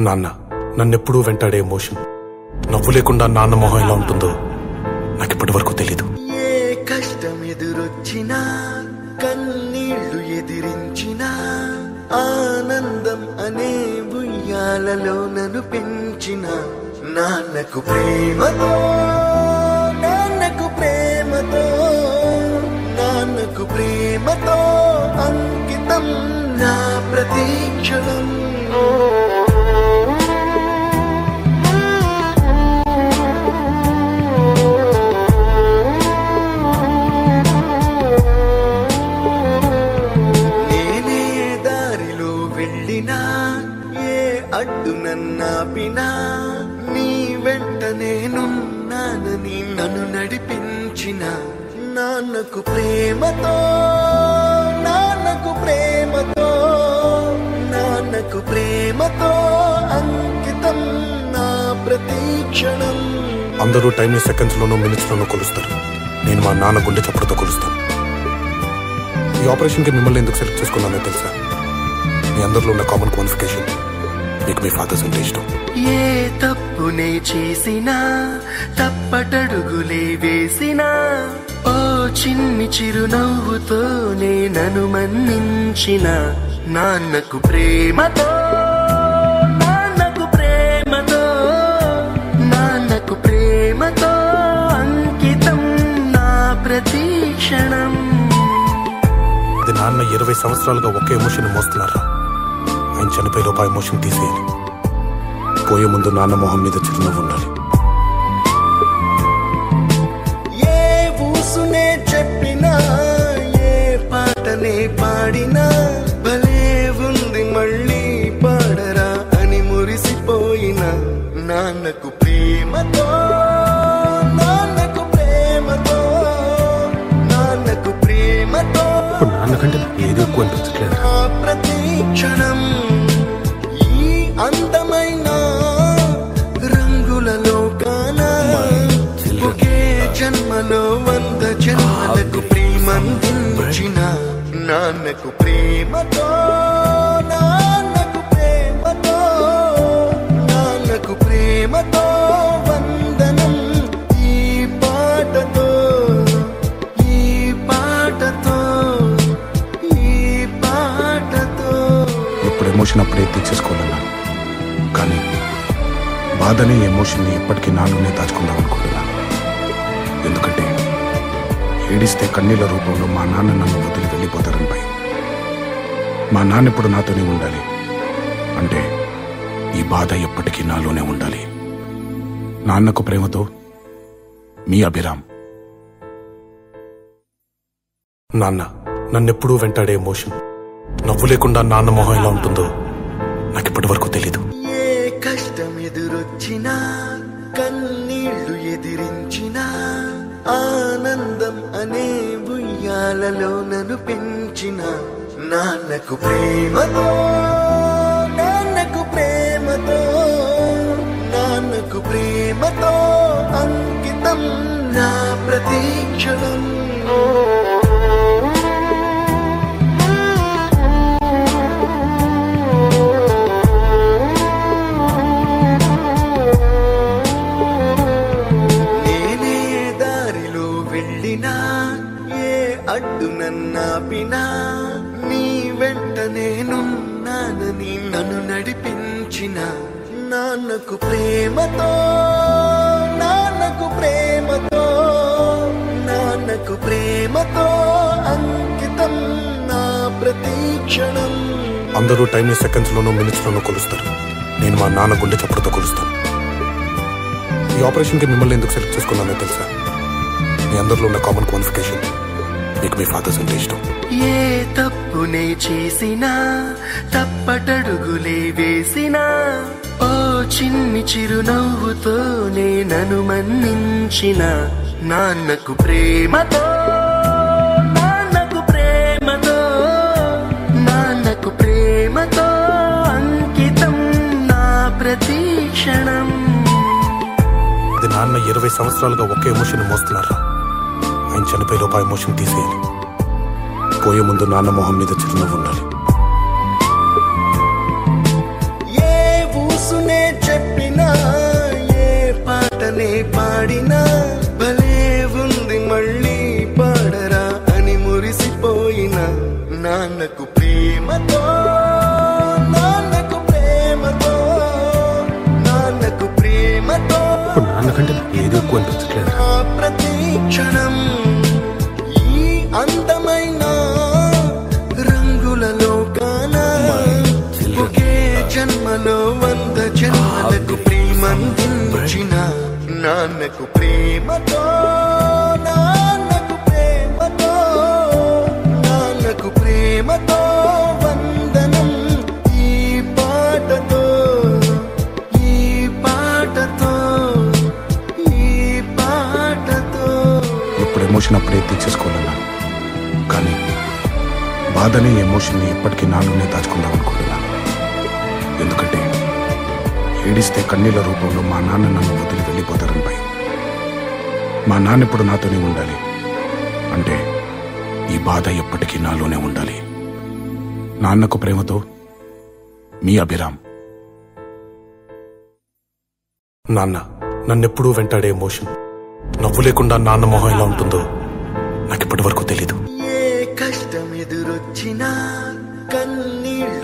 నాన్న నన్నెప్పుడూ వెంటాడే ఎమోషన్ నవ్వు లేకుండా నాన్న మొహం ఎలా ఉంటుందో నాకిప్పటి వరకు తెలీదు. ఏ కష్టం ఎదురొచ్చినా కన్నీళ్లు ఎదిరించినా ఆనందం అనే ఉయ్యాలలో నన్ను పెంచిన నాన్నకు ప్రేమతో నాన్నకు ప్రేమతో నాన్నకు ప్రేమతో అంకితం నా ప్రతీక్షణం. అడ్డు నన్నాపినా నీ వెంట నేనున్నానని నన్ను నడిపించిన నాన్నకు ప్రేమతో నాన్నకు ప్రేమతో నాన్నకు ప్రేమతో అంకితం నా ప్రతీక్షణం. అందరూ టైం సెకండ్స్ లోనూ మినిట్స్ లోనూ కొలుస్తారు. నేను మా నాన్న గుండె చప్పుడుతో కొలుస్తాను. ఈ ఆపరేషన్ కి మిమ్మల్ని ఎందుకు సెలెక్ట్ చేసుకున్నానో తెలుసా? మీ అందరిలో ఉన్న కామన్ క్వాలిఫికేషన్ మీకు మీ ఫాదర్స్ అంటే ఇష్టం. ఏ తప్పునే చేసినా తప్పటడుగులే వేసినా ఓ చిన్ని చిరునవ్వుతోనే నన్ను మన్నించిన నాన్నకు ప్రేమతో నాన్నకు ప్రేమతో నాన్నకు ప్రేమతో అంకితం నా ప్రతీక్షణం. ఇది నాన్న 20 సంవత్సరాలుగా ఒకే ఎమోషన్ మోస్తున్నారా? ఆయన చనిపోయే లోపు ఆ ఎమోషన్ తీసేయాలి. పోయే ముందు నాన్న మొహం మీద చిరునవ్వు ఉండాలి. ఏ ఊసునే చెప్పినా ఏ పాటనే పాడినా భలే ఉంది మళ్ళీ పాడరా అని మురిసిపోయిన నాన్నకు ప్రేమతో నాన్నకు ప్రేమతో నాన్నకు ప్రేమతో నాన్నకంటే ఏదో ఎక్కువ అనిపించట్లేదు. ప్రతీక్షణం ఈ అందమైన రంగులలో కానా ఒకే జన్మలో 100 జన్మలకు ప్రేమందించిన నాన్నకు ప్రేమతో నాన్నకు ప్రేమతో నాన్నకు ప్రేమతో వందనం. ఈ పాటతో ఈ పాటతో ఈ పాటతో ఇప్పుడు ఎమోషన్ అప్పుడే తీసేసుకోవాలన్నా, కానీ బాధనే ఎమోషన్ని ఎప్పటికీ నాలోనే దాచుకుందాం అనుకుంటున్నాను. ఎందుకంటే ఏడిస్తే కన్నీళ్ళ రూపంలో మా నాన్న నన్ను వదిలి వెళ్ళిపోతారని భయం. మా నాన్న ఇప్పుడు నాతోనే ఉండాలి అంటే ఈ బాధ ఎప్పటికీ నాలోనే ఉండాలి. నాన్నకు ప్రేమతో మీ అభిరామ్. నాన్న నన్నెప్పుడూ వెంటాడే ఎమోషన్ నవ్వు లేకుండా నాన్న మొహం ఎలా ఉంటుందో నాకిప్పటి వరకు తెలీదు. ఏ కష్టం ఎదురొచ్చినా కన్నీళ్లు ఎదిరించినా ఆనందం అనే ఉయ్యాలలో నన్ను పెంచిన నాన్నకు ప్రేమతో నాన్నకు ప్రేమతో నాన్నకు ప్రేమతో అంకితం నా ప్రతీక్షణం. అడ్డు నన్నాపినా నీ వెంట నేనున్నానని నన్ను నడిపించిన నాన్నకు ప్రేమతో నాన్నకు ప్రేమతో నాన్నకు ప్రేమతో అంకితం నా ప్రతీక్షణం. అందరూ టైం సెకండ్స్ లోనూ మినిట్స్ లోనూ కొలుస్తారు. నేను మా నాన్న గుండె చప్పుడుతో కొలుస్తాను. ఈ ఆపరేషన్ కి మిమ్మల్ని ఎందుకు సెలెక్ట్ చేసుకున్నానో తెలుసా? మీ అందరిలో ఉన్న కామన్ క్వాలిఫికేషన్ మీకు మీ ఫాదర్స్ అంటే ఇష్టం. ఏ తప్పునే చేసినా తప్పటడుగులే వేసినా ఓ చిన్ని చిరునవ్వుతోనే నన్ను మన్నించిన నాన్నకు ప్రేమతో నాన్నకు ప్రేమతో నాన్నకు ప్రేమతో అంకితం నా ప్రతీక్షణం. ఇది నాన్న 20 సంవత్సరాలుగా ఒకే ఎమోషన్ మోస్తున్నారా? ఆయన చనిపోయే లోపు ఆ ఎమోషన్ తీసేయాలి. పోయే ముందు నాన్న మొహం మీద చిరునవ్వు ఉండాలి. నాకంటే ఏది ఎక్కువ అనిపించట్లేదు. ప్రతి క్షణం ఈ అందమైన రంగులలో కానా ఒకే జన్మలో 100 జన్మలకు ప్రేమందించిన నాన్నకు ప్రేమతో నాన్నకు ప్రేమతో నాన్నకు ప్రేమతో వందనం ఈ పాటతో ఈ పాటతో ఈ పాటతో. ఇప్పుడు ఎమోషన్ అప్పుడే తీర్చేసుకోవాలన్నా, కానీ బాధని ఎమోషన్ని ఎప్పటికీ నాలోనే దాచుకుందాం అనుకుంటున్నాను. ఎందుకంటే ఏడిస్తే కన్నీళ్ళ రూపంలో మా నాన్న నన్ను వదిలి వెళ్ళిపోతారని భయం. మా నాన్న ఇప్పుడు నాతోనే ఉండాలి అంటే ఈ బాధ ఎప్పటికీ నాలోనే ఉండాలి. నాన్నకు ప్రేమతో మీ అభిరామ్. నాన్న నన్నెప్పుడూ వెంటాడే ఎమోషన్, నవ్వు లేకుండా నాన్న మొహం ఎలా ఉంటుందో నాకు ఇప్పటి వరకు తెలీదు. ఏ కష్టం ఎదురొచ్చినా కన్నీళ్ళు